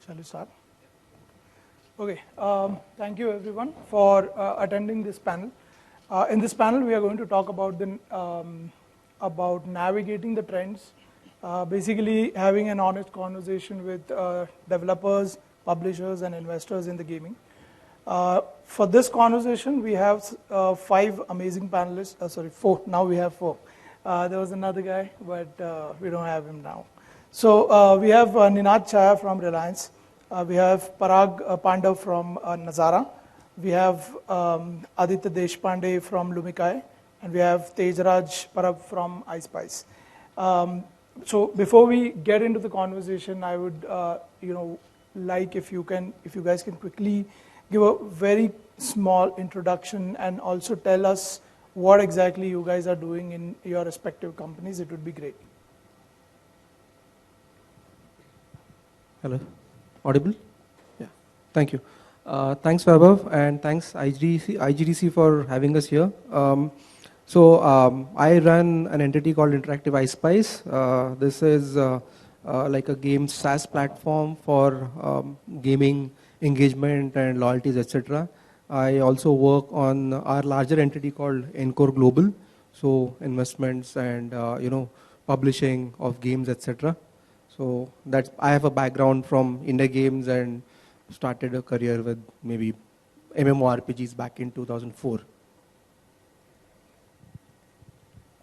Shall we start? Okay, thank you everyone for attending this panel. In this panel, we are going to talk about about navigating the trends, basically having an honest conversation with developers, publishers, and investors in the gaming. For this conversation, we have 5 amazing panelists. Sorry, 4. Now we have 4. There was another guy, but we don't have him now. So we have Chhaya from Reliance. We have Parag Pandav from Nazara. We have Aditya Deshpande from Lumikai. And we have Tejraj Parab from iSpice. So before we get into the conversation, I would like if you guys can quickly give a very small introduction and also tell us what exactly you guys are doing in your respective companies. It would be great. Hello, audible? Yeah, thank you. Thanks Vaibhav, and thanks IGDC for having us here. I run an entity called Interactive iSpice. This is like a game SaaS platform for gaming engagement and loyalties, etc. I also work on our larger entity called Encore Global, so investments and publishing of games, etc. So I have a background from India games and started a career with maybe MMORPGs back in 2004.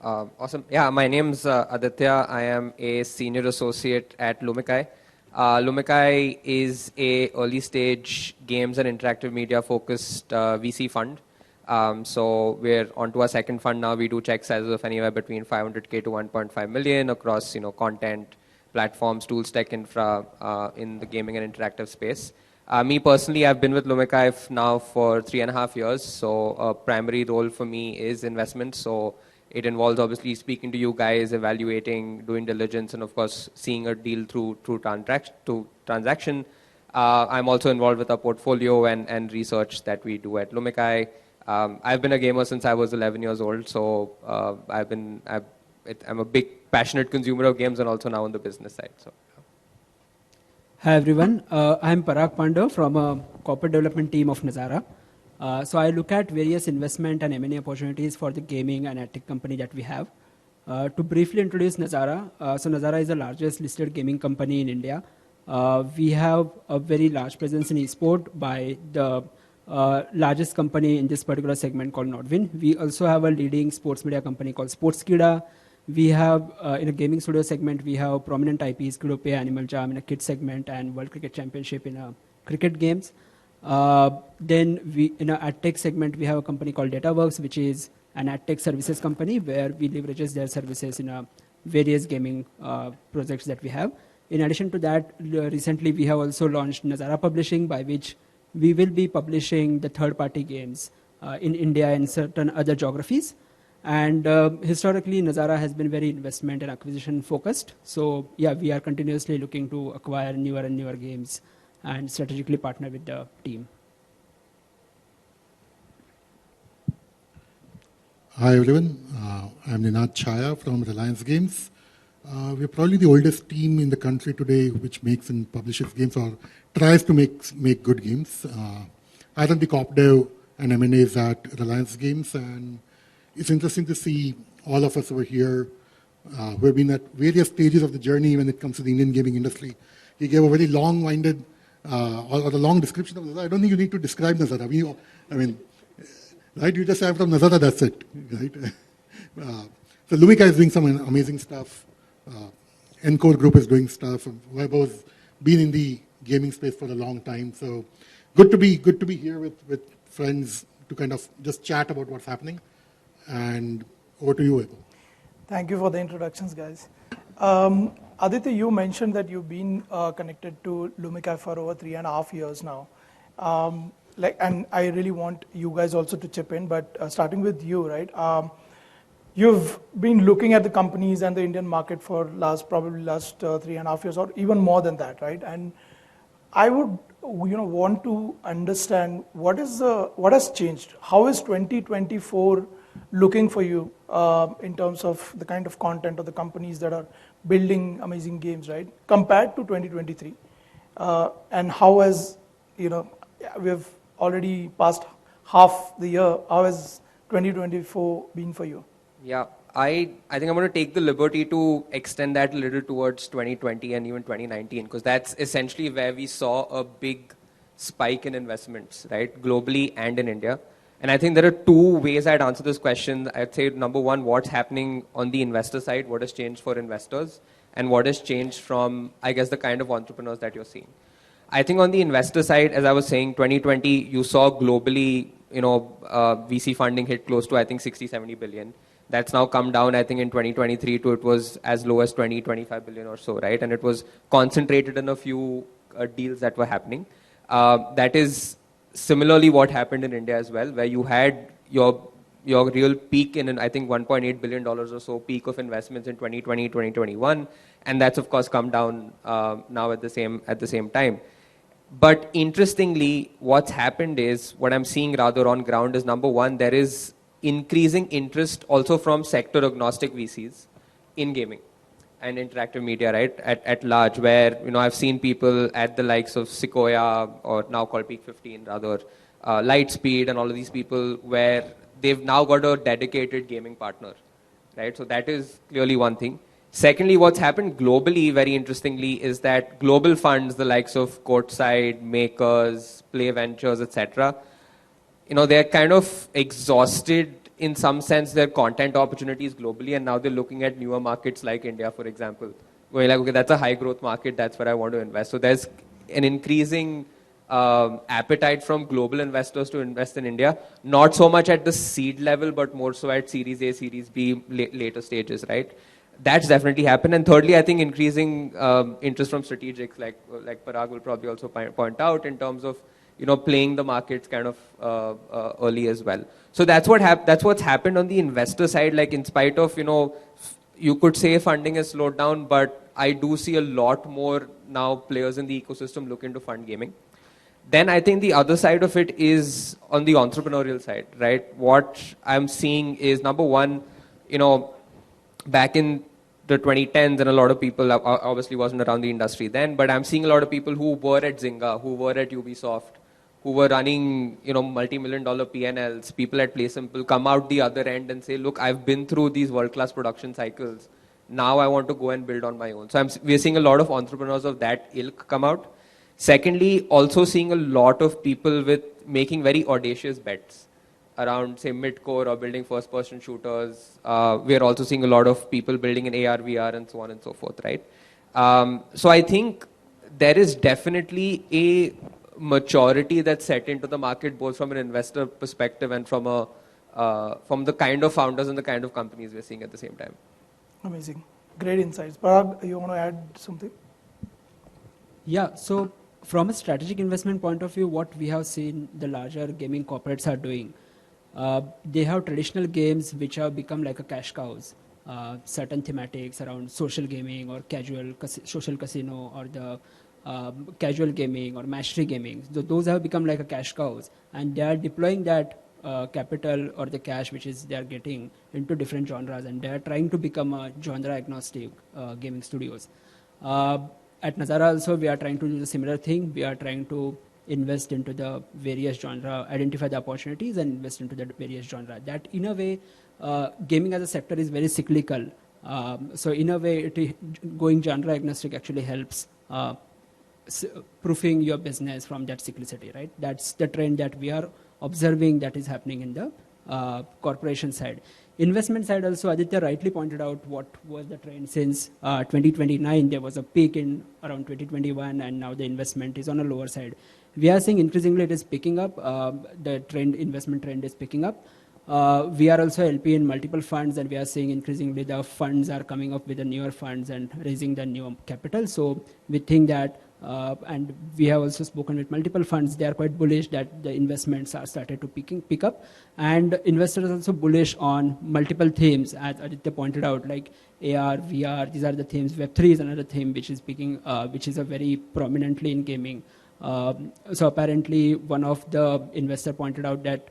Awesome. Yeah, my name's Aditya. I am a senior associate at Lumikai. Lumikai is a early stage games and interactive media focused VC fund. So we're onto our second fund now. We do check sizes of anywhere between 500K to 1.5 million across content, platforms, tools, tech infra in the gaming and interactive space. Me personally, I've been with Lumikai now for 3.5 years. So a primary role for me is investment. So it involves obviously speaking to you guys, evaluating, doing diligence, and of course seeing a deal through transaction. I'm also involved with our portfolio and research that we do at Lumikai. I've been a gamer since I was 11 years old, so I'm a big passionate consumer of games and also now on the business side. So. Hi everyone, I'm Parag Pandav from a corporate development team of Nazara. So I look at various investment and M&A opportunities for the gaming and tech company that we have. To briefly introduce Nazara, so Nazara is the largest listed gaming company in India. We have a very large presence in esport by the largest company in this particular segment called Nordwin. We also have a leading sports media company called Sportskida. We have, in a gaming studio segment, we have prominent IPs, Kidopia, Animal Jam in a kids segment, and World Cricket Championship in cricket games. Then in our AdTech segment, we have a company called DataWorks, which is an AdTech services company where we leverages their services in various gaming projects that we have. In addition to that, recently we have also launched Nazara Publishing, by which we will be publishing the third-party games in India and certain other geographies. And historically, Nazara has been very investment and acquisition focused. So yeah, we are continuously looking to acquire newer and newer games and strategically partner with the team. Hi everyone, I'm Chhaya from Reliance Games. We're probably the oldest team in the country today which makes and publishes games or tries to make good games. I run the corp dev and M&As at Reliance Games, and it's interesting to see all of us over here who have been at various stages of the journey when it comes to the Indian gaming industry. He gave a very long-winded or a long description of Nazara. I don't think you need to describe Nazara. Right? You just say I'm from Nazara, that's it. Right? So Lumikai is doing some amazing stuff. Encore Group is doing stuff. Vaibhav's been in the gaming space for a long time. So good to be here with friends to kind of just chat about what's happening. And over to you, Vaibhav. Thank you for the introductions, guys. Aditya, you mentioned that you've been connected to Lumikai for over 3.5 years now. And I really want you guys also to chip in, but starting with you, right? You've been looking at the companies and the Indian market for probably last 3.5 years or even more than that, right? And I would want to understand what has changed. How is 2024 looking for you in terms of the kind of content of the companies that are building amazing games, right? Compared to 2023. And how has, we've already passed half the year. How has 2024 been for you? Yeah, I think I'm going to take the liberty to extend that a little towards 2020 and even 2019, because that's essentially where we saw a big spike in investments, right, globally and in India. And I think there are two ways I'd answer this question. I'd say, number one, what's happening on the investor side, what has changed for investors, and what has changed from, I guess, the kind of entrepreneurs that you're seeing. I think on the investor side, as I was saying, 2020, you saw globally, VC funding hit close to, I think, 60, 70 billion. That's now come down, I think, in 2023 to it was as low as 20, 25 billion or so, right? And it was concentrated in a few deals that were happening. That is similarly what happened in India as well, where you had your real peak in, I think, $1.8 billion or so peak of investments in 2020, 2021. And that's, of course, come down now at the same time. But interestingly, what's happened is, what I'm seeing rather on ground is, number one, there is increasing interest also from sector agnostic VCs in gaming and interactive media, right, at large, where, I've seen people at the likes of Sequoia, or now called Peak 15 rather, Lightspeed and all of these people, where they've now got a dedicated gaming partner, right? So that is clearly one thing. Secondly, what's happened globally, very interestingly, is that global funds, the likes of Courtside, Makers, Play Ventures, etc., they're kind of exhausted in some sense their content opportunities globally, and now they're looking at newer markets like India, for example, going like, okay, that's a high growth market, that's where I want to invest. So there's an increasing appetite from global investors to invest in India, not so much at the seed level, but more so at Series A, Series B, later stages, right? That's definitely happened. And thirdly, I think increasing interest from strategics, like Parag will probably also point out, in terms of playing the markets kind of early as well. So that's what's happened on the investor side. Like, in spite of, you could say funding has slowed down, but I do see a lot more now players in the ecosystem looking to fund gaming. Then I think the other side of it is on the entrepreneurial side, right? What I'm seeing is, number one, back in the 2010s, and a lot of people obviously wasn't around the industry then, but I'm seeing a lot of people who were at Zynga, who were at Ubisoft, who were running, multi-million-dollar P&Ls, people at PlaySimple come out the other end and say, look, I've been through these world-class production cycles. Now I want to go and build on my own. So we're seeing a lot of entrepreneurs of that ilk come out. Secondly, also seeing a lot of people with making very audacious bets around, say, mid-core or building first-person shooters. We are also seeing a lot of people building in AR, VR, and so on and so forth, right? So I think there is definitely a maturity that's set into the market, both from an investor perspective and from the kind of founders and the kind of companies we're seeing at the same time. Amazing. Great insights. Parag, you want to add something? Yeah, so from a strategic investment point of view, what we have seen the larger gaming corporates are doing, they have traditional games which have become like a cash cows. Certain thematics around social gaming or casual social casino, or the casual gaming or mastery gaming. So those have become like a cash cows, and they are deploying that capital or the cash which is they are getting into different genres, and they are trying to become a genre agnostic gaming studios. At Nazara also, we are trying to do the similar thing. We are trying to invest into the various genre, identify the opportunities and invest into the various genre. That in a way, gaming as a sector is very cyclical. So in a way, going genre agnostic actually helps proofing your business from that cyclicity, right? That's the trend that we are observing that is happening in the corporation side. Investment side also, Aditya rightly pointed out what was the trend since 2029. There was a peak in around 2021, and now the investment is on a lower side. We are seeing increasingly it is picking up. The investment trend is picking up. We are also LP in multiple funds, and we are seeing increasingly the funds are coming up with the newer funds and raising the new capital. So we think that, and we have also spoken with multiple funds, they are quite bullish that the investments are started to pick up. And investors are also bullish on multiple themes, as Aditya pointed out, like AR, VR, these are the themes. Web3 is another theme which is picking, which is a very prominently in gaming. So apparently one of the investor pointed out that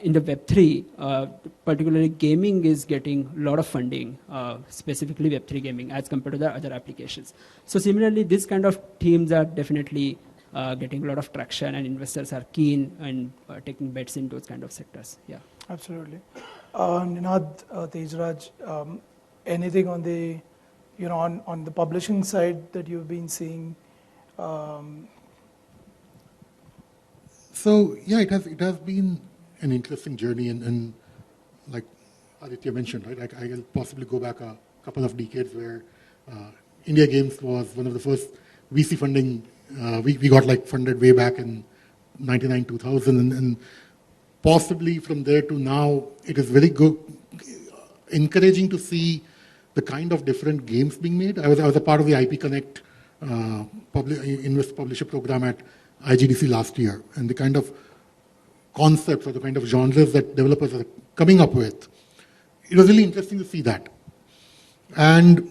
in the Web3, particularly gaming is getting a lot of funding, specifically Web3 gaming, as compared to the other applications. So similarly, this kind of teams are definitely getting a lot of traction, and investors are keen and taking bets in those kind of sectors. Yeah. Absolutely. Ninad, Tejraj, anything on the, on the publishing side that you've been seeing? So yeah, it has been an interesting journey, and like Aditya mentioned, right? I'll possibly go back a couple of decades where India Games was one of the first VC funding. We got like funded way back in 99, 2000, and possibly from there to now, it is very good, encouraging to see the kind of different games being made. I was a part of the IP Connect Invest Publisher program at IGDC last year, and the kind of concepts or the kind of genres that developers are coming up with, it was really interesting to see that. And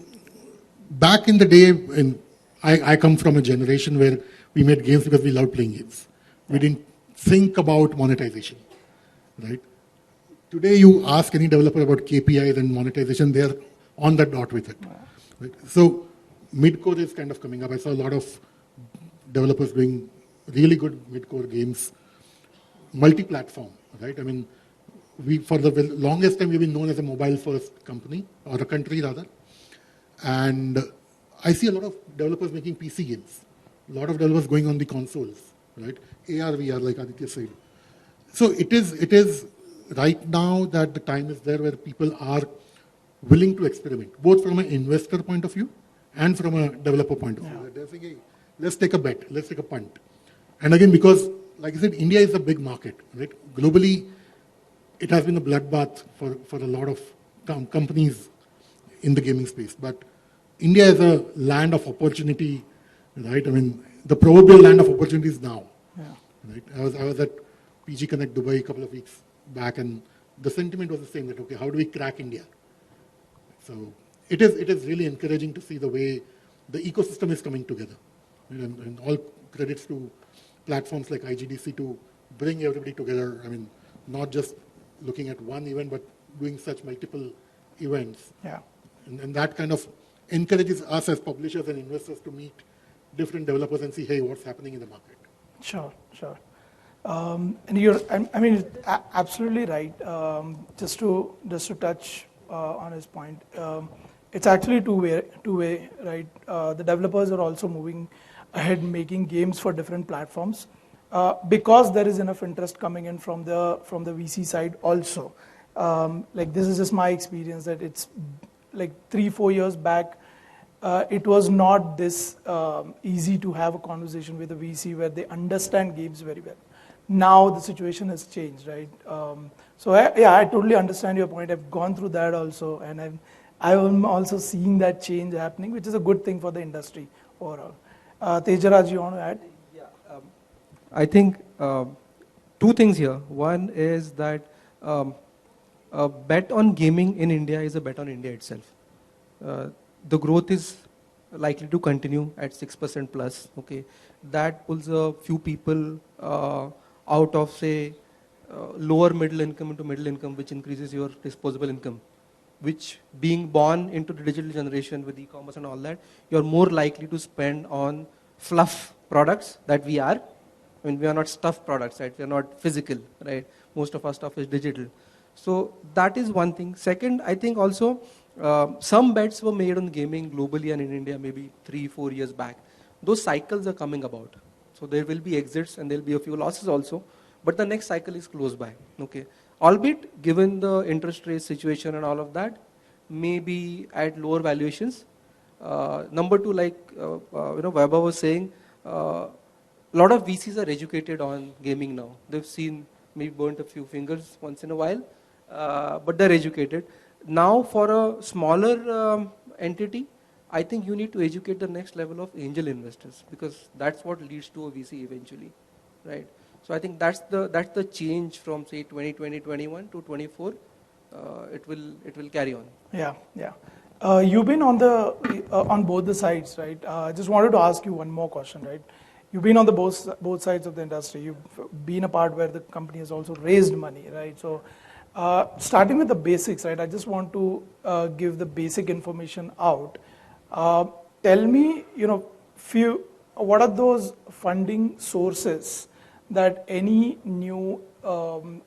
back in the day, I come from a generation where we made games because we loved playing games. We didn't think about monetization, right? Today, you ask any developer about KPIs and monetization, they're on the dot with it. Right? So mid-core is kind of coming up. I saw a lot of developers doing really good mid-core games, multi-platform, right? I mean, for the longest time, we've been known as a mobile-first company, or a country rather. And I see a lot of developers making PC games, a lot of developers going on the consoles, right? AR, VR, like Aditya said. So it is right now that the time is there where people are willing to experiment, both from an investor point of view and from a developer point of view. They're saying, hey, let's take a bet, let's take a punt. And again, because, like I said, India is a big market, right? Globally, it has been a bloodbath for a lot of companies in the gaming space. But India is a land of opportunity, right? I mean, the proverbial land of opportunities now, right? I was at PG Connect Dubai a couple of weeks back, and the sentiment was the same, that, okay, how do we crack India? So it is really encouraging to see the way the ecosystem is coming together. And all credits to platforms like IGDC to bring everybody together. I mean, not just looking at one event, but doing such multiple events. Yeah. And that kind of encourages us as publishers and investors to meet different developers and see, hey, what's happening in the market. Sure. And you're, I mean, absolutely right. Just to touch on his point, it's actually two-way, right? The developers are also moving ahead, making games for different platforms, because there is enough interest coming in from the VC side also. Like, this is just my experience, that it's like 3-4 years back, it was not this easy to have a conversation with a VC where they understand games very well. Now the situation has changed, right? So I totally understand your point. I've gone through that also, and I'm also seeing that change happening, which is a good thing for the industry overall. Tejraj, you want to add? Yeah, I think two things here. One is that a bet on gaming in India is a bet on India itself. The growth is likely to continue at 6% plus. Okay, that pulls a few people out of, say, lower middle income into middle income, which increases your disposable income. Which, being born into the digital generation with e-commerce and all that, you're more likely to spend on fluff products that we are. I mean, we are not stuff products, right? We are not physical, right? Most of our stuff is digital. So that is one thing. Second, I think also some bets were made on gaming globally and in India maybe 3-4 years back. Those cycles are coming about. So there will be exits and there will be a few losses also. But the next cycle is close by. Okay. Albeit, given the interest rate situation and all of that, maybe at lower valuations. Number two, like Vaibhav was saying, a lot of VCs are educated on gaming now. They've seen, maybe burnt a few fingers once in a while, but they're educated. Now, for a smaller entity, I think you need to educate the next level of angel investors, because that's what leads to a VC eventually, right? So I think that's the change from, say, 2020, 21 to 24. It will carry on. Yeah. You've been on both the sides, right? I just wanted to ask you one more question, right? you've been on the both sides of the industry. You've been a part where the company has also raised money, right? So starting with the basics, right? I just want to give the basic information out. Tell me, what are those funding sources that any new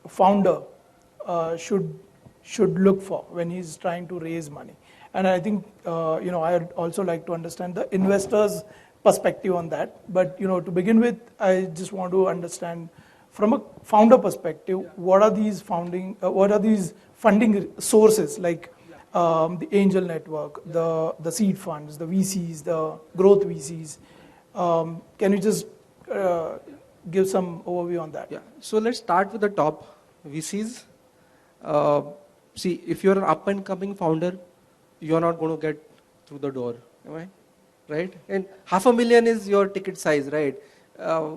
founder should look for when he's trying to raise money? And I think, I'd also like to understand the investors' perspective on that. But, to begin with, I just want to understand from a founder perspective, what are these funding sources, like the angel network, the seed funds, the VCs, the growth VCs. Can you just give some overview on that? Yeah. So let's start with the top VCs. See, if you're an up-and-coming founder, you're not going to get through the door, am I? Right? And $500,000 is your ticket size, right?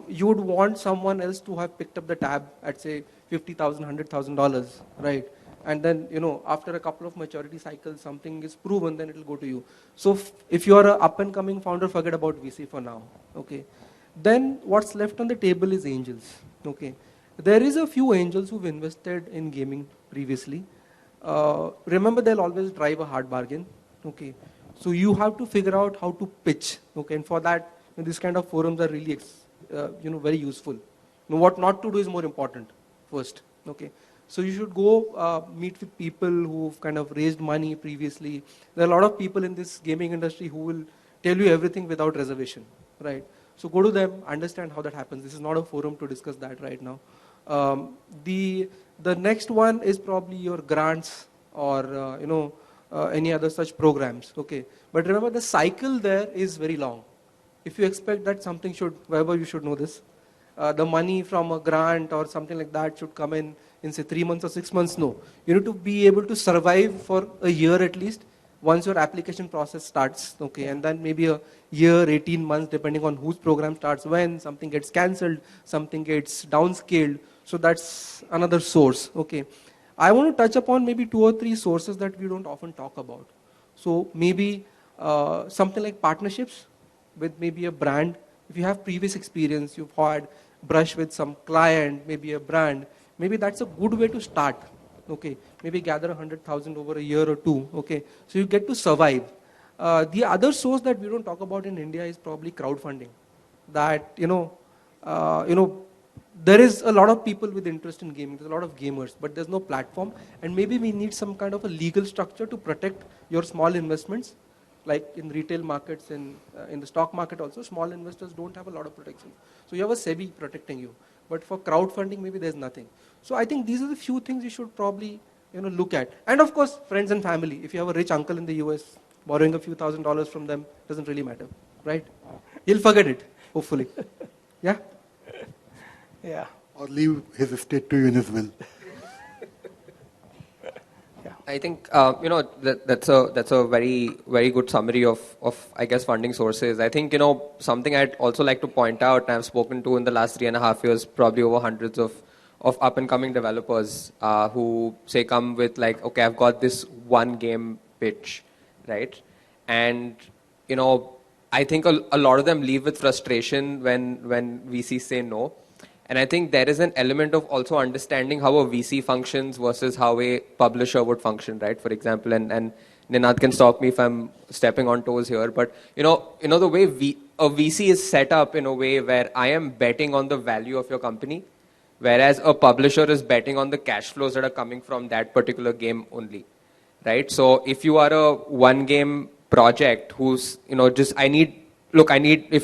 You would want someone else to have picked up the tab at, say, $50,000, $100,000, right? And then, after a couple of maturity cycles, something is proven, then it will go to you. So if you're an up-and-coming founder, forget about VC for now, okay? Then what's left on the table is angels, okay? There is a few angels who've invested in gaming previously. Remember, they'll always drive a hard bargain, okay? So you have to figure out how to pitch, okay? And for that, these kind of forums are really, very useful. What not to do is more important first, okay? So you should go meet with people who've kind of raised money previously. There are a lot of people in this gaming industry who will tell you everything without reservation, right? So go to them, understand how that happens. This is not a forum to discuss that right now. The next one is probably your grants or any other such programs. Okay, but remember the cycle there is very long. If you expect that something should, Vaibhav, you should know this, the money from a grant or something like that should come in say 3 months or 6 months. No, you need to be able to survive for a year at least once your application process starts. Okay, and then maybe a year, 18 months, depending on whose program starts when, something gets cancelled, something gets downscaled. So that's another source. Okay, I want to touch upon maybe 2 or 3 sources that we don't often talk about. So maybe something like partnerships with maybe a brand. If you have previous experience, you've had brush with some client, maybe a brand, maybe that's a good way to start. Okay, maybe gather 100,000 over a year or 2. Okay, so you get to survive. The other source that we don't talk about in India is probably crowdfunding. That there is a lot of people with interest in gaming. There's a lot of gamers, but there's no platform. And maybe we need some kind of a legal structure to protect your small investments. Like in retail markets and in the stock market also, small investors don't have a lot of protection. So you have a SEBI protecting you. But for crowdfunding, maybe there's nothing. So I think these are the few things you should probably look at. And of course, friends and family. If you have a rich uncle in the US, borrowing a few $1,000s from them doesn't really matter, right? He'll forget it, hopefully. Yeah? Yeah. Or leave his estate to you in his will. I think that's a very, very good summary of I guess funding sources. I think something I'd also like to point out, and I've spoken to in the last 3.5 years, probably over hundreds of up and coming developers who say come with like, okay, I've got this one game pitch, right? And I think a lot of them leave with frustration when VCs say no. And I think there is an element of also understanding how a VC functions versus how a publisher would function, right? For example, and Ninad can stop me if I'm stepping on toes here, but the way a VC is set up in a way where I am betting on the value of your company, whereas a publisher is betting on the cash flows that are coming from that particular game only, right? So if you are a one game project who's, if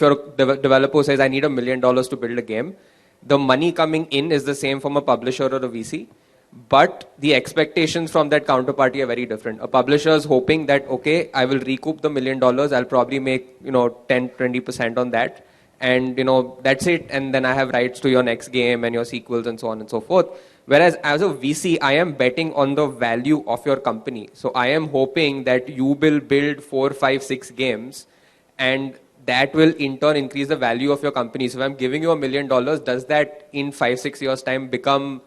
you're a developer who says, I need $1 million to build a game, the money coming in is the same from a publisher or a VC, but the expectations from that counterparty are very different. A publisher is hoping that, okay, I will recoup the $1 million, I'll probably make 10-20% on that, and that's it, and then I have rights to your next game and your sequels and so on and so forth. Whereas as a VC, I am betting on the value of your company. So I am hoping that you will build 4, 5, 6 games, and that will in turn increase the value of your company. So if I'm giving you $1 million, does that in 5, 6 years time become,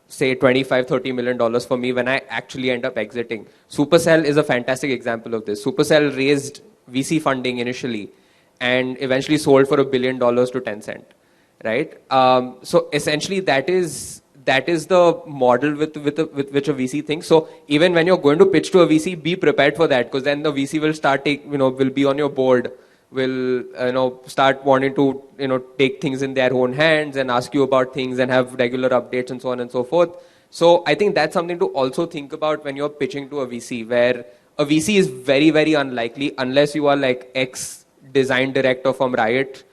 say, $25, $30 million for me when I actually end up exiting? Supercell is a fantastic example of this. Supercell raised VC funding initially, and eventually sold for $1 billion to Tencent, right? So essentially that is the model with which a VC thinks. So even when you're going to pitch to a VC, be prepared for that, because then the VC will start will be on your board, will start wanting to take things in their own hands and ask you about things and have regular updates and so on and so forth. So I think that's something to also think about when you're pitching to a VC, where a VC is very, very unlikely, unless you are like ex-design director from Riot,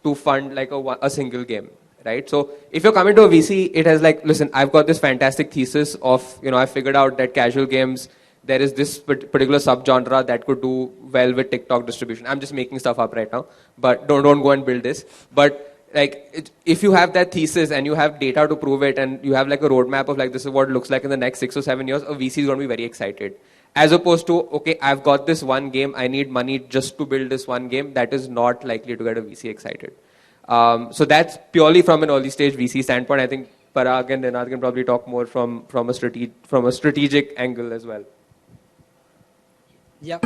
to fund like a single game, right? So if you're coming to a VC, it has like, listen, I've got this fantastic thesis of, I figured out that casual games, there is this particular subgenre that could do well with TikTok distribution. I'm just making stuff up right now, but don't go and build this. But like, if you have that thesis and you have data to prove it, and you have like a roadmap of like, this is what it looks like in the next 6 or 7 years, a VC is going to be very excited. As opposed to, okay, I've got this one game, I need money just to build this one game. That is not likely to get a VC excited. So that's purely from an early stage VC standpoint. I think Parag and Ninad can probably talk more from a strategic angle as well. Yeah.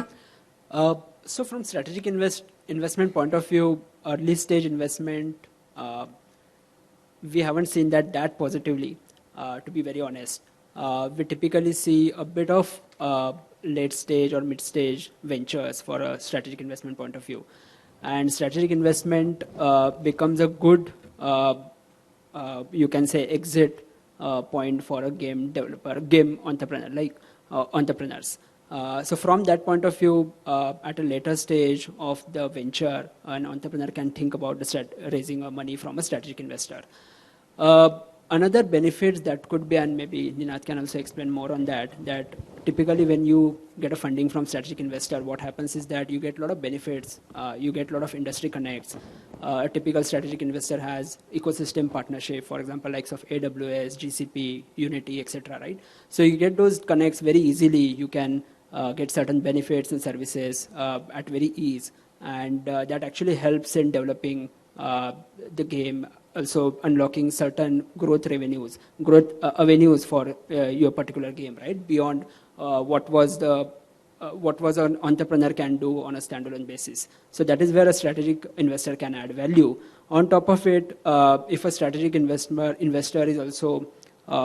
So from strategic investment point of view, early stage investment, we haven't seen that positively, to be very honest. We typically see a bit of late stage or mid stage ventures for a strategic investment point of view. And strategic investment becomes a good, you can say, exit point for a game developer, game entrepreneur, like entrepreneurs. So from that point of view, at a later stage of the venture, an entrepreneur can think about raising money from a strategic investor. Another benefit that could be, and maybe Ninad can also explain more on that typically when you get a funding from strategic investor, what happens is that you get a lot of benefits, you get a lot of industry connects. A typical strategic investor has ecosystem partnership, for example, likes of AWS, GCP, Unity, etc. Right? So you get those connects very easily. You can get certain benefits and services at very ease, and that actually helps in developing the game, also unlocking certain growth avenues for your particular game, right? Beyond what was an entrepreneur can do on a standalone basis. So that is where a strategic investor can add value. On top of it, if a strategic investor is also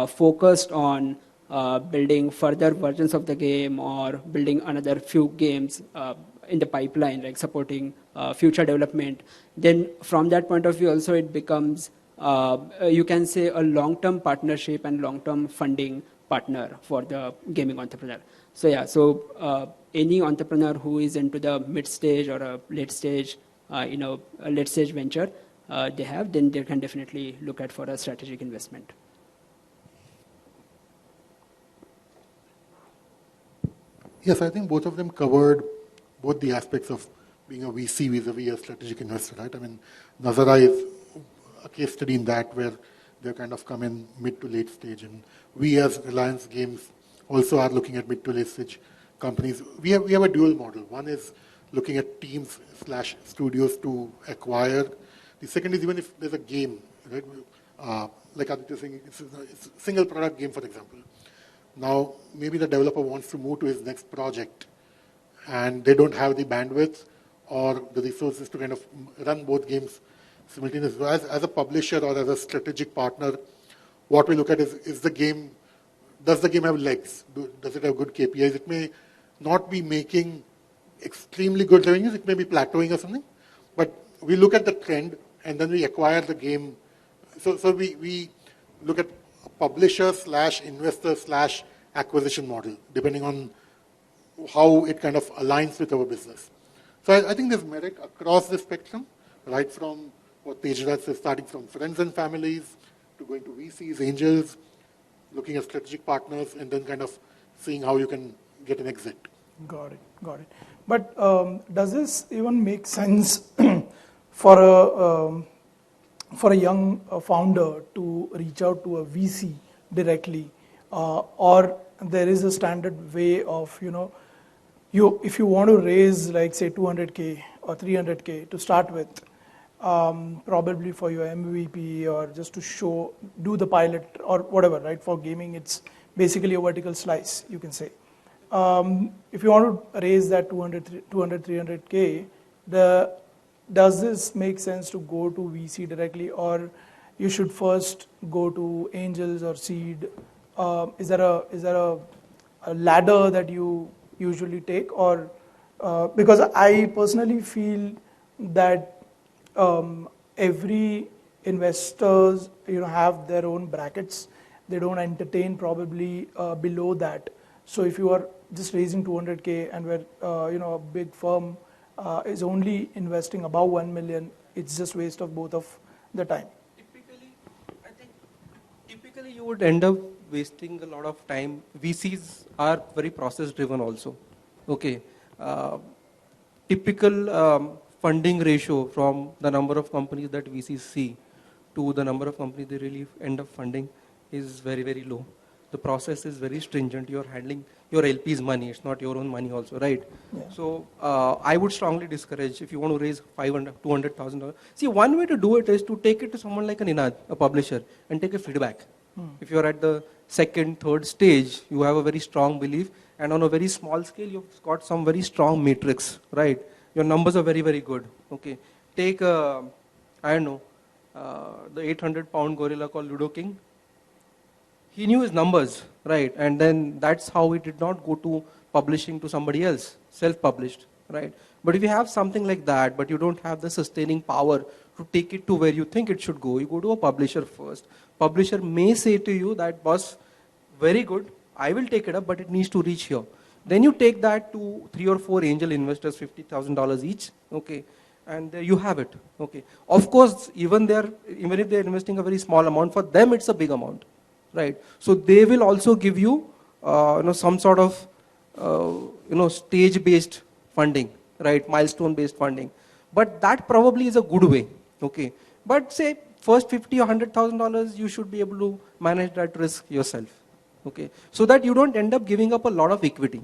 focused on building further versions of the game or building another few games in the pipeline, like supporting future development, then from that point of view also it becomes, you can say, a long-term partnership and long-term funding partner for the gaming entrepreneur. So yeah, any entrepreneur who is into the mid-stage or a late-stage, a late-stage venture then they can definitely look at for a strategic investment. Yes, I think both of them covered both the aspects of being a VC vis-a-vis a strategic investor, right? I mean, Nazara is a case study in that, where they kind of come in mid to late stage, and we as Reliance Games also are looking at mid to late stage companies. We have a dual model. One is looking at teams / studios to acquire. The second is even if there's a game, right? Like Aditya saying, it's a single product game, for example. Now, maybe the developer wants to move to his next project, and they don't have the bandwidth or the resources to kind of run both games simultaneously. So as a publisher or as a strategic partner, what we look at is does the game have legs? Does it have good KPIs? It may not be making extremely good revenues. It may be plateauing or something. But we look at the trend, and then we acquire the game. So we look at a publisher / investor / acquisition model, depending on how it kind of aligns with our business. So I think there's merit across the spectrum, right from what Tejraj says, starting from friends and families to going to VCs, angels, looking at strategic partners, and then kind of seeing how you can get an exit. Got it. But does this even make sense for a young founder to reach out to a VC directly, or there is a standard way of, if you want to raise, like say 200K or 300K to start with, probably for your MVP or just to do the pilot or whatever, right? For gaming, it's basically a vertical slice, you can say. If you want to raise that 200, 300K, does this make sense to go to VC directly, or you should first go to angels or seed? Is there a ladder that you usually take, or because I personally feel that every investors have their own brackets. They don't entertain probably below that. So if you are just raising 200K and where a big firm is only investing above 1 million, it's just waste of both of the time. I think typically you would end up wasting a lot of time. VCs are very process driven also. Okay. Typical funding ratio from the number of companies that VCs see to the number of companies they really end up funding is very, very low. The process is very stringent. You're handling your LP's money. It's not your own money also, right? Yeah. So I would strongly discourage if you want to raise $200,000. See, one way to do it is to take it to someone like a Ninad, a publisher, and take a feedback. If you're at the second, third stage, you have a very strong belief, and on a very small scale, you've got some very strong matrix, right? Your numbers are very, very good. Okay, take I don't know, the 800-pound gorilla called Ludo King. He knew his numbers, right? And then that's how he did not go to publishing to somebody else, self-published, right? But if you have something like that, but you don't have the sustaining power to take it to where you think it should go, you go to a publisher first. Publisher may say to you that, boss, very good, I will take it up, but it needs to reach here. Then you take that to 3 or 4 angel investors, $50,000 each, okay? And there you have it, okay? Of course, even if they're investing a very small amount, for them it's a big amount. Right, so they will also give you, some sort of, stage-based funding, right, milestone-based funding. But that probably is a good way, okay. But say first $50,000 or $100,000, you should be able to manage that risk yourself, okay, so that you don't end up giving up a lot of equity,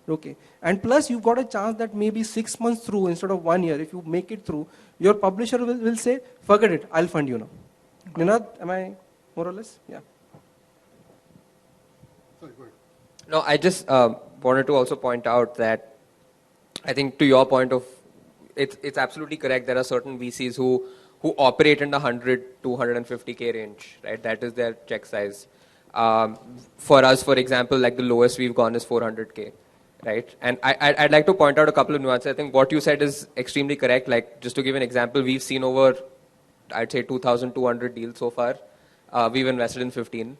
okay. And plus, you've got a chance that maybe 6 months through instead of 1 year, if you make it through, your publisher will say, forget it, I'll fund you now. Okay. Ninad, am I more or less? Yeah. No, I just wanted to also point out that I think to your point of, it's absolutely correct. There are certain VCs who operate in the 100 to 150K range, right? That is their check size. For us, for example, like the lowest we've gone is 400K, right? And I'd like to point out a couple of nuances. I think what you said is extremely correct. Like, just to give an example, we've seen over, I'd say 2,200 deals so far. We've invested in 15.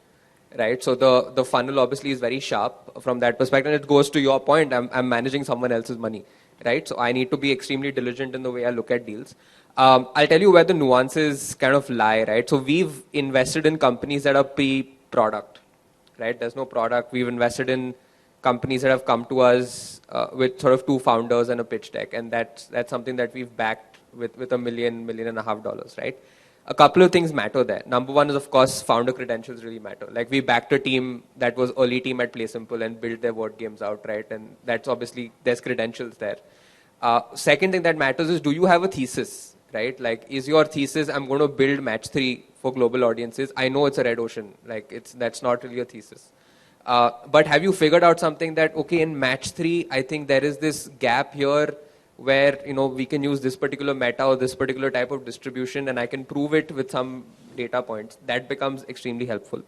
Right, so the funnel obviously is very sharp from that perspective. And it goes to your point. I'm managing someone else's money, right? So I need to be extremely diligent in the way I look at deals. I'll tell you where the nuances kind of lie, right? So we've invested in companies that are pre-product, right? There's no product. We've invested in companies that have come to us with sort of 2 founders and a pitch deck, and that's something that we've backed with $1 million, $1.5 million, right? A couple of things matter there. Number one is, of course, founder credentials really matter. Like, we backed a team that was early team at Play Simple and built their word games out, right? And that's obviously, there's credentials there. Second thing that matters is, do you have a thesis, right? Like, is your thesis, I'm going to build match 3 for global audiences? I know it's a red ocean. Like, that's not really a thesis. But have you figured out something that, okay, in match 3, I think there is this gap here where, we can use this particular meta or this particular type of distribution, and I can prove it with some data points. That becomes extremely helpful.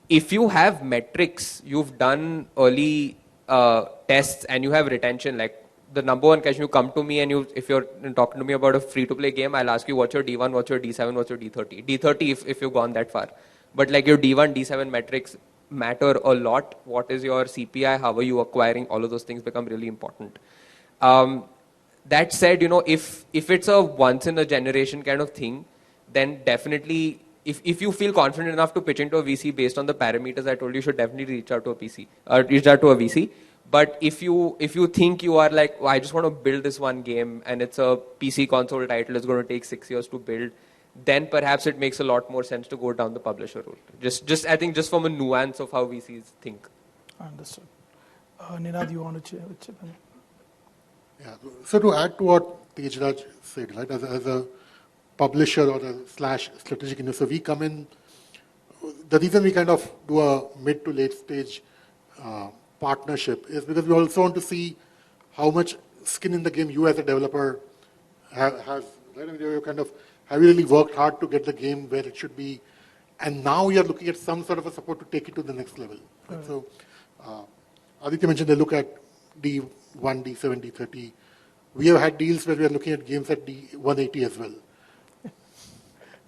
If you have metrics, you've done early tests, and you have retention, like the number one question, you come to me and if you're talking to me about a free-to-play game, I'll ask you what's your D1, what's your D7, what's your D30. D30 if you've gone that far. But like your D1, D7 metrics matter a lot. What is your CPI? How are you acquiring? All of those things become really important. That said, if it's a once in a generation kind of thing, then definitely, if you feel confident enough to pitch into a VC based on the parameters I told you, should definitely reach out to a VC. But if you think you are like, I just want to build this one game and it's a PC console title, it's going to take 6 years to build, then perhaps it makes a lot more sense to go down the publisher route. I think just from a nuance of how VCs think. Understood. Ninad, you want to chip in? Yeah. So to add to what Tejraj said, right, as a publisher or a / strategic investor, we come in. The reason we kind of do a mid to late stage partnership is because we also want to see how much skin in the game you as a developer has right? I mean, have you really worked hard to get the game where it should be, and now you're looking at some sort of a support to take it to the next level. Right? So, Aditya mentioned they look at D1, D7, D30. We have had deals where we are looking at games at D180 as well.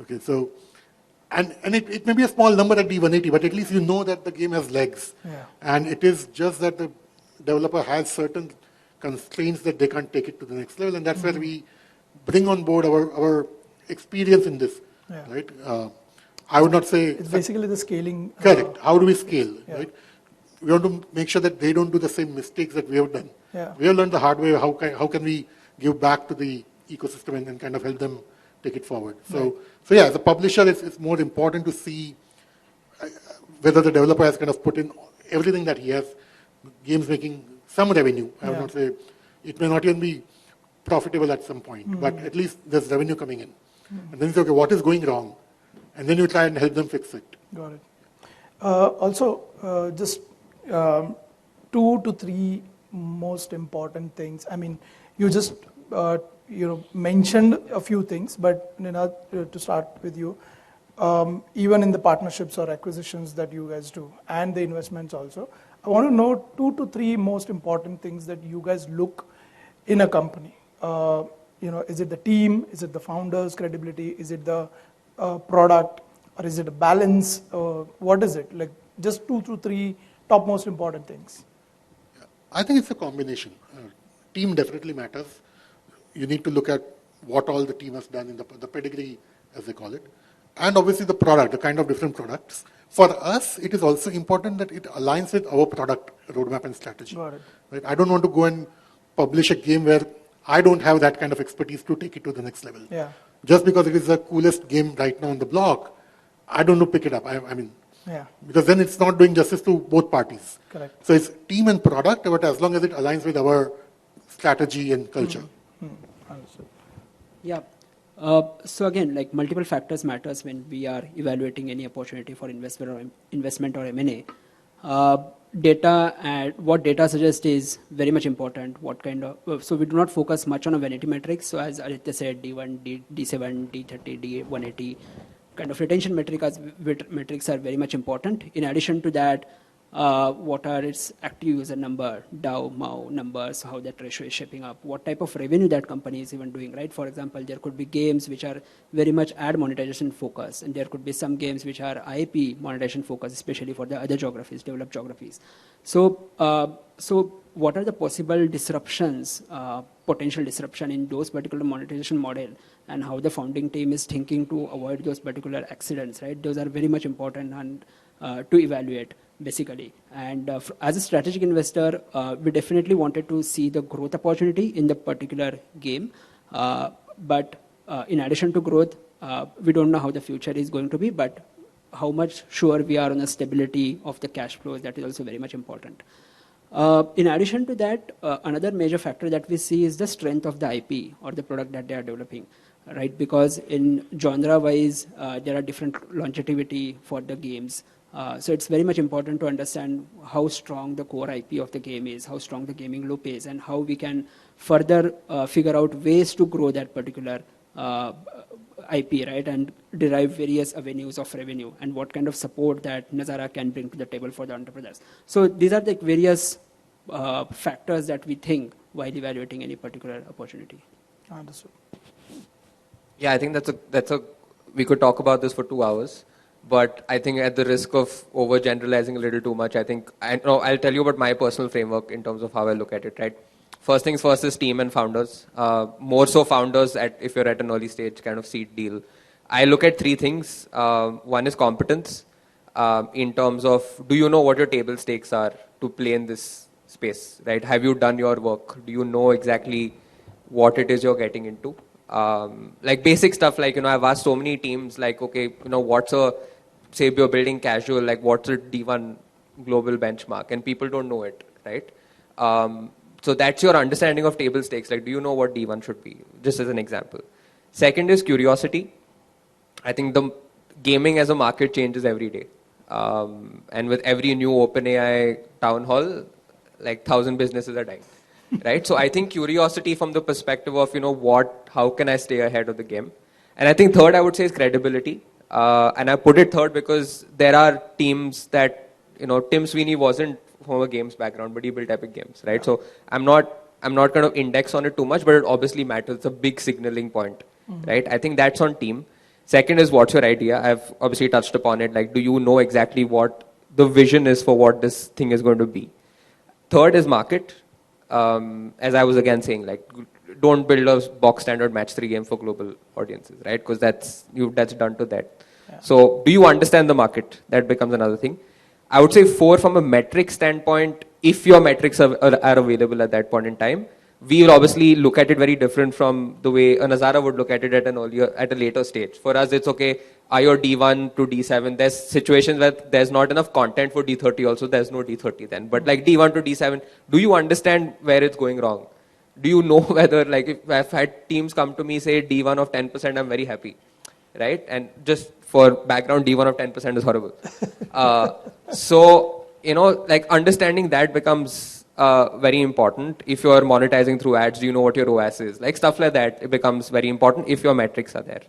Okay, so, and it may be a small number at D180, but at least you know that the game has legs. Yeah. And it is just that the developer has certain constraints that they can't take it to the next level, and that's where we bring on board our experience in this, right? I would not say... It's basically the scaling. Correct. How do we scale, right? We want to make sure that they don't do the same mistakes that we have done. Yeah. We have learned the hard way. How can we give back to the ecosystem and kind of help them take it forward? So yeah, as a publisher, it's more important to see whether the developer has kind of put in everything that he has, games making some revenue. I would not say it may not even be profitable at some point, but at least there's revenue coming in. And then you say, okay, what is going wrong? And then you try and help them fix it. Got it. Also, just 2 to 3 most important things. I mean, you just mentioned a few things, but to start with you, even in the partnerships or acquisitions that you guys do, and the investments also, I want to know 2 to 3 most important things that you guys look in a company. Is it the team? Is it the founders' credibility? Is it the product? Or is it a balance? What is it? Like just 2 to 3 top most important things. I think it's a combination. Team definitely matters. You need to look at what all the team has done in the pedigree, as they call it. And obviously the product, the kind of different products. For us, it is also important that it aligns with our product roadmap and strategy. Got it. Right? I don't want to go and publish a game where I don't have that kind of expertise to take it to the next level. Yeah. Just because it is the coolest game right now on the block, I don't know pick it up. Because then it's not doing justice to both parties. Correct. So it's team and product, but as long as it aligns with our strategy and culture. Understood. Yeah. So again, like multiple factors matters when we are evaluating any opportunity for investment or M&A. Data and what data suggests is very much important. What kind of so we do not focus much on a vanity metrics. So as Aditya said, D1, D7, D30, D180 kind of retention metrics are very much important. In addition to that, what are its active user number, DAU, MAU numbers, how that ratio is shaping up, what type of revenue that company is even doing, right? For example, there could be games which are very much ad monetization focused, and there could be some games which are IP monetization focused, especially for the other geographies, developed geographies. So what are the possible disruptions, potential disruption in those particular monetization model, and how the founding team is thinking to avoid those particular accidents, right? Those are very much important and to evaluate, basically. And as a strategic investor, we definitely wanted to see the growth opportunity in the particular game. But in addition to growth, we don't know how the future is going to be, but how much sure we are on the stability of the cash flows, that is also very much important. In addition to that, another major factor that we see is the strength of the IP or the product that they are developing, right? Because in genre-wise, there are different longevity for the games. So it's very much important to understand how strong the core IP of the game is, how strong the gaming loop is, and how we can further figure out ways to grow that particular IP, right, and derive various avenues of revenue, and what kind of support that Nazara can bring to the table for the entrepreneurs. So these are the various factors that we think while evaluating any particular opportunity. Understood. Yeah, I think that's a we could talk about this for 2 hours, but I think at the risk of overgeneralizing a little too much, I'll tell you about my personal framework in terms of how I look at it, right? First things first is team and founders. More so founders if you're at an early stage kind of seed deal. I look at 3 things. One is competence in terms of, do you know what your table stakes are to play in this space, right? Have you done your work? Do you know exactly what it is you're getting into? Like basic stuff like, I've asked so many teams like, okay, say you're building casual, like what's a D1 global benchmark? And people don't know it, right? So that's your understanding of table stakes. Like, do you know what D1 should be? Just as an example. Second is curiosity. I think the gaming as a market changes every day. And with every new OpenAI town hall, like 1,000 businesses are dying. right? So I think curiosity from the perspective of, how can I stay ahead of the game? And I think third, I would say, is credibility. And I put it third because there are teams that, Tim Sweeney wasn't from a games background, but he built Epic Games, right? So I'm not going to index on it too much, but it obviously matters. It's a big signaling point, right? I think that's on team. Second is, what's your idea? I've obviously touched upon it. Like, do you know exactly what the vision is for what this thing is going to be? Third is market. As I was again saying, like, don't build a box standard match 3 game for global audiences, right? Because that's done to that. Yeah. So do you understand the market? That becomes another thing. I would say 4, from a metric standpoint, if your metrics are available at that point in time, we will obviously look at it very different from the way a Nazara would look at it at a later stage. For us, it's okay, are you D1 to D7? There's situations where there's not enough content for D30 also, there's no D30 then. But like D1 to D7, do you understand where it's going wrong? Do you know whether, like, if I've had teams come to me say D1 of 10%, I'm very happy, right? And just for background, D1 of 10% is horrible. So, like, understanding that becomes very important. If you're monetizing through ads, do you know what your ROAS is? Like, stuff like that, it becomes very important if your metrics are there.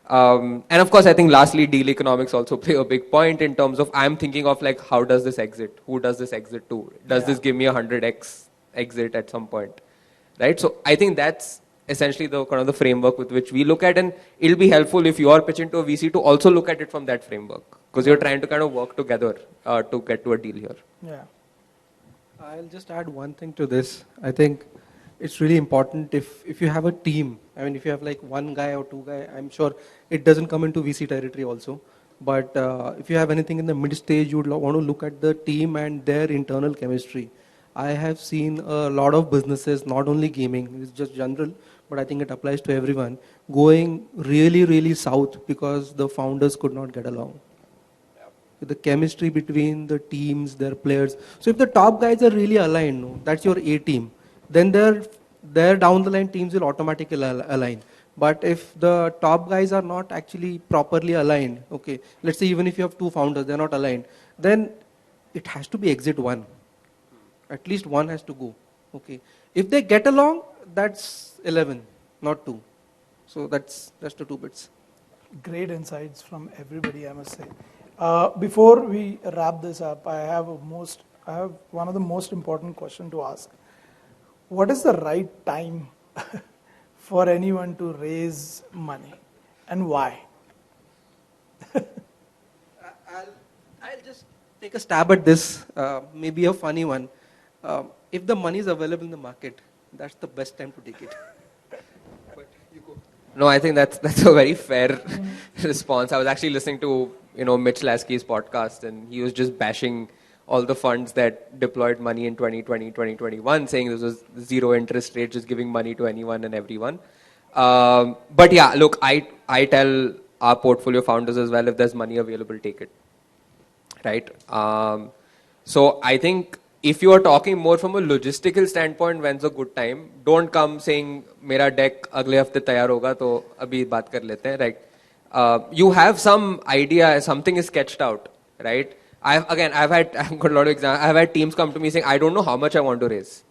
And of course, I think lastly, deal economics also play a big point in terms of, I'm thinking of, like, how does this exit? Who does this exit to? Does this give me a 100x exit at some point? Right? So I think that's essentially the kind of the framework with which we look at, and it'll be helpful if you are pitching to a VC to also look at it from that framework, because you're trying to kind of work together to get to a deal here. Yeah. I'll just add one thing to this. I think it's really important if you have a team. I mean, if you have like one guy or two guy, I'm sure it doesn't come into VC territory also. But if you have anything in the mid stage, you would want to look at the team and their internal chemistry. I have seen a lot of businesses, not only gaming, it's just general, but I think it applies to everyone, going really, really south because the founders could not get along. The chemistry between the teams, their players. So if the top guys are really aligned, no, that's your A team, then their down the line teams will automatically align. But if the top guys are not actually properly aligned, okay, let's say even if you have 2 founders, they're not aligned, then it has to be exit 1. At least 1 has to go. Okay. If they get along, that's 11, not 2. So that's the 2 bits. Great insights from everybody, I must say. Before we wrap this up, I have one of the most important questions to ask. What is the right time for anyone to raise money, and why? I'll just take a stab at this, maybe a funny one. If the money is available in the market, that's the best time to take it. But you go. No, I think that's a very fair response. I was actually listening to Mitch Lasky's podcast, and he was just bashing all the funds that deployed money in 2020, 2021, saying this was 0 interest rate, just giving money to anyone and everyone. But yeah, look, I tell our portfolio founders as well, if there's money available, take it. Right? So I think if you are talking more from a logistical standpoint, when's a good time? Don't come saying, "Mera deck agle hafte tayar hoga, to abhi baat kar lete hain." Right? You have some idea, something is sketched out, right? I've got a lot of examples. I've had teams come to me saying, "I don't know how much I want to raise."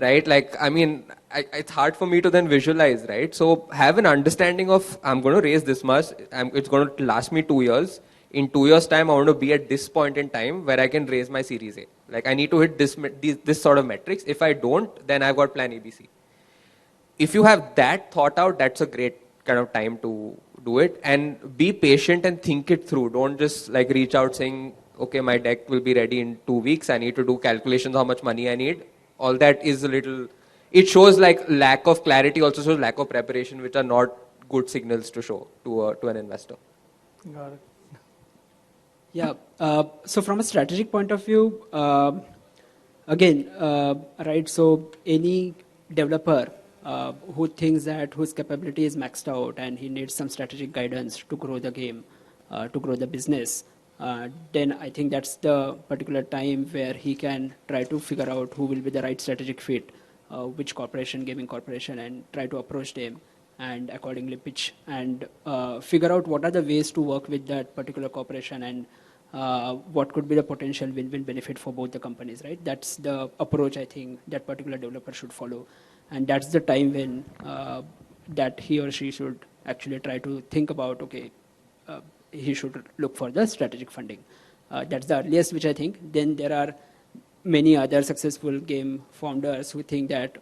Right? Like, I mean, it's hard for me to then visualize, right? So have an understanding of, I'm going to raise this much. It's going to last me 2 years. In 2 years' time, I want to be at this point in time where I can raise my Series A. Like, I need to hit this sort of metrics. If I don't, then I've got plan ABC. If you have that thought out, that's a great kind of time to do it. And be patient and think it through. Don't just like reach out saying, okay, my deck will be ready in 2 weeks. I need to do calculations how much money I need. All that is a little, it shows like lack of clarity, also shows lack of preparation, which are not good signals to show to an investor. Got it. Yeah. So from a strategic point of view, right, so any developer who thinks that whose capability is maxed out and he needs some strategic guidance to grow the game, to grow the business, then I think that's the particular time where he can try to figure out who will be the right strategic fit, which gaming corporation, and try to approach them and accordingly pitch and figure out what are the ways to work with that particular corporation and what could be the potential win-win benefit for both the companies, right? That's the approach I think that particular developer should follow. And that's the time when that he or she should actually try to think about, okay, he should look for the strategic funding. That's the earliest which I think. Then there are many other successful game founders who think that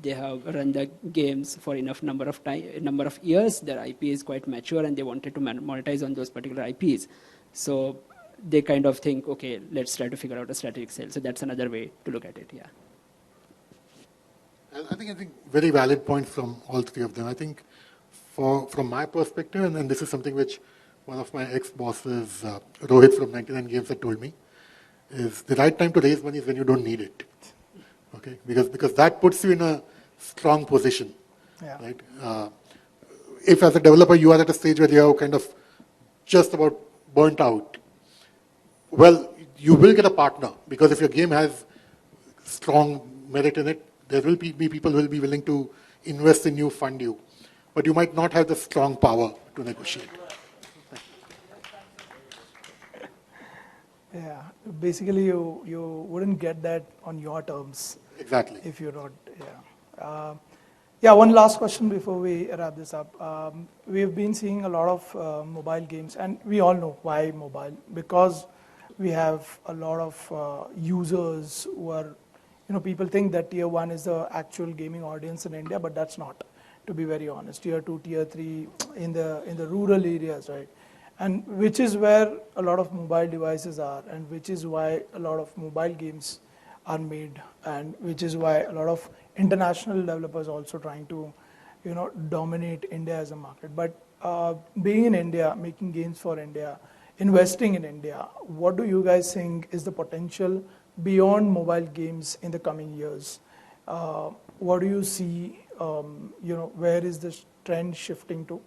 they have run the games for enough number of years, their IP is quite mature and they wanted to monetize on those particular IPs. So they kind of think, okay, let's try to figure out a strategic sale. So that's another way to look at it, yeah. I think very valid points from all three of them. I think from my perspective, and this is something which one of my ex-bosses, Rohit from 99 Games, had told me, is the right time to raise money is when you don't need it. Okay, because that puts you in a strong position, Yeah. right? If as a developer you are at a stage where you are kind of just about burnt out, well, you will get a partner, because if your game has strong merit in it, there will be people who will be willing to invest in you, fund you, but you might not have the strong power to negotiate. Yeah, basically you wouldn't get that on your terms. Exactly. If you're not, yeah. Yeah, one last question before we wrap this up. We've been seeing a lot of mobile games, and we all know why mobile, because we have a lot of users who are, people think that tier 1 is the actual gaming audience in India, but that's not, to be very honest. Tier 2, tier 3 in the rural areas, right? And which is where a lot of mobile devices are, and which is why a lot of mobile games are made, and which is why a lot of international developers also trying to, dominate India as a market. But being in India, making games for India, investing in India, what do you guys think is the potential beyond mobile games in the coming years? What do you see, where is this trend shifting to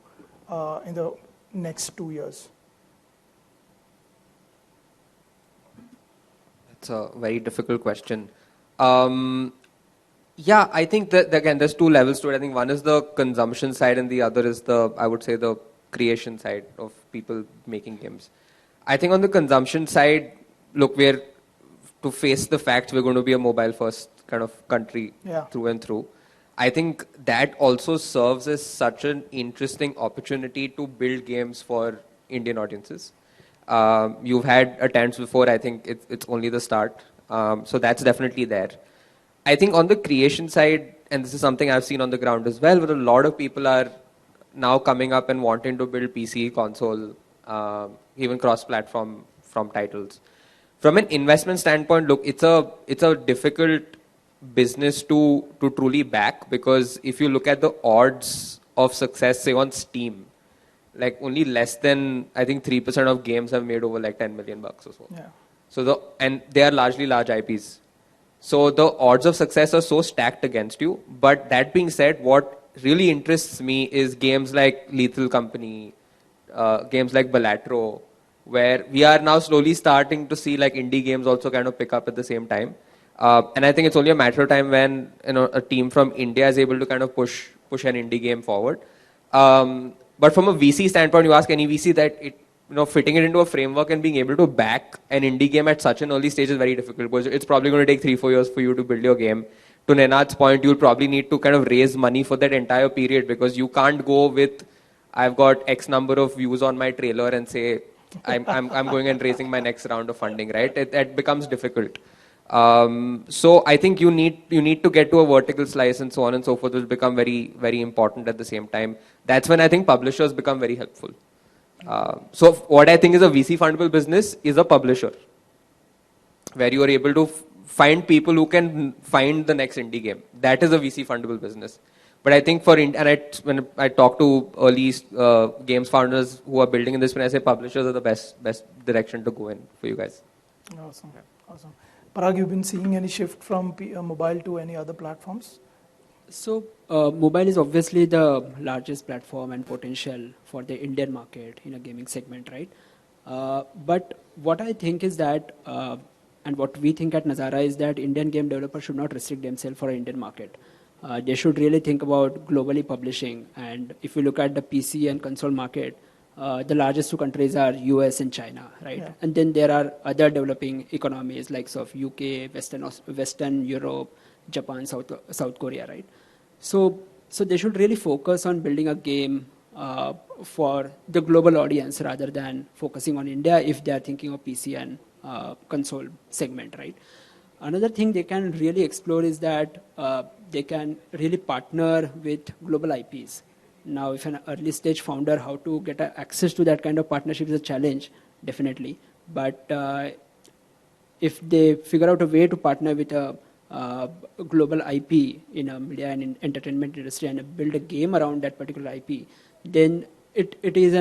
in the next 2 years? That's a very difficult question. Yeah, I think that, again, there's two levels to it. I think one is the consumption side and the other is I would say, the creation side of people making games. I think on the consumption side, look, to face the fact we're going to be a mobile first kind of country through and through. I think that also serves as such an interesting opportunity to build games for Indian audiences. You've had attempts before. I think it's only the start. So that's definitely there. I think on the creation side, and this is something I've seen on the ground as well, where a lot of people are now coming up and wanting to build PC, console, even cross-platform from titles. From an investment standpoint, look, it's a difficult business to truly back, because if you look at the odds of success, say on Steam, like only less than, I think 3% of games have made over like $10 million or so. Yeah. And they are largely large IPs. So the odds of success are so stacked against you. But that being said, what really interests me is games like Lethal Company, games like Balatro, where we are now slowly starting to see like indie games also kind of pick up at the same time. And I think it's only a matter of time when a team from India is able to kind of push an indie game forward. But from a VC standpoint, you ask any VC that fitting it into a framework and being able to back an indie game at such an early stage is very difficult, because it's probably going to take 3-4 years for you to build your game. To Nenad's point, you'll probably need to kind of raise money for that entire period, because you can't go with, I've got X number of views on my trailer and say, I'm going and raising my next round of funding, right? It becomes difficult. So I think you need to get to a vertical slice and so on and so forth, will become very, very important at the same time. That's when I think publishers become very helpful. So what I think is a VC fundable business is a publisher, where you are able to find people who can find the next indie game. That is a VC fundable business. But I think when I talk to early games founders who are building in this, when I say publishers are the best direction to go in for you guys. Awesome. Parag, you've been seeing any shift from mobile to any other platforms? So mobile is obviously the largest platform and potential for the Indian market in a gaming segment, right? But what I think is that, and what we think at Nazara is that Indian game developers should not restrict themselves for an Indian market. They should really think about globally publishing. And if you look at the PC and console market, The largest two countries are US and China, right? Yeah. And then there are other developing economies like UK, Western Europe, Japan, South Korea, right? So they should really focus on building a game for the global audience rather than focusing on India if they are thinking of PC and console segment, right? Another thing they can really explore is that they can really partner with global IPs. Now, if an early stage founder, how to get access to that kind of partnership is a challenge, definitely. But if they figure out a way to partner with a global IP in a media and entertainment industry and build a game around that particular IP, then it is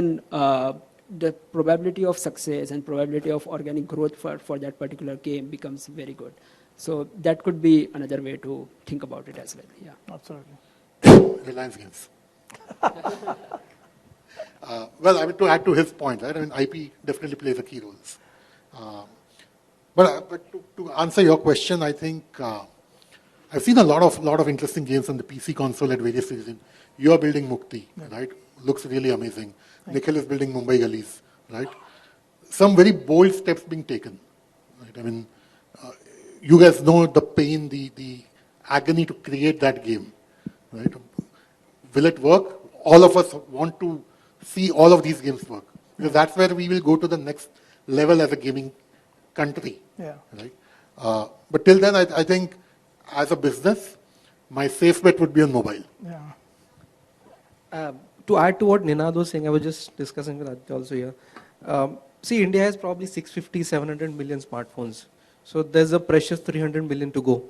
the probability of success and probability of organic growth for that particular game becomes very good. So that could be another way to think about it as well. Yeah. Absolutely. Reliance Games. Well, I mean, to add to his point, right? I mean, IP definitely plays a key role. But to answer your question, I think I've seen a lot of interesting games on the PC console at various stages. You are building Mukti, right? Looks really amazing. Nikhil is building Mumbai Gullies, right? Some very bold steps being taken, right? I mean, you guys know the pain, the agony to create that game, right? Will it work? All of us want to see all of these games work, because that's where we will go to the next level as a gaming country. Yeah. Right. But till then, I think as a business, my safe bet would be on mobile. Yeah. To add to what Ninad was saying, I was just discussing with Aditya also here. See, India has probably 650, 700 million smartphones. So there's a precious 300 million to go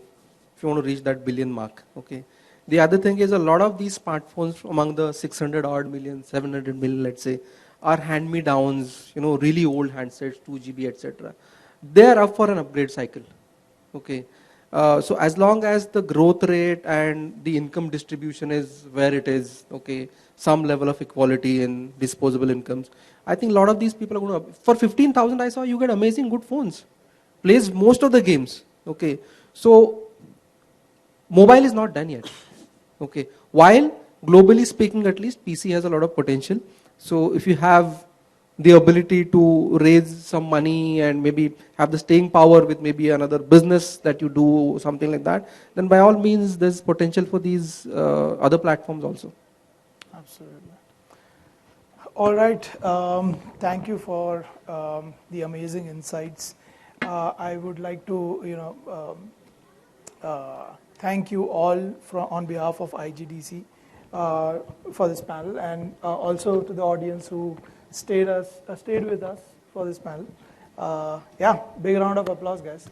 if you want to reach that billion mark. Okay. The other thing is a lot of these smartphones among the 600 odd million, 700 million, let's say, are hand-me-downs, really old handsets, 2GB, etc. They are up for an upgrade cycle. Okay. So as long as the growth rate and the income distribution is where it is, okay, some level of equality in disposable incomes, I think a lot of these people are going to, for 15,000 I saw you get amazing good phones, plays most of the games, okay. So mobile is not done yet, okay. While globally speaking at least, PC has a lot of potential. So if you have the ability to raise some money and maybe have the staying power with maybe another business that you do, something like that, then by all means there's potential for these other platforms also. Absolutely. All right. Thank you for the amazing insights. I would like to, thank you all on behalf of IGDC for this panel, and also to the audience who stayed with us for this panel. Yeah, big round of applause, guys.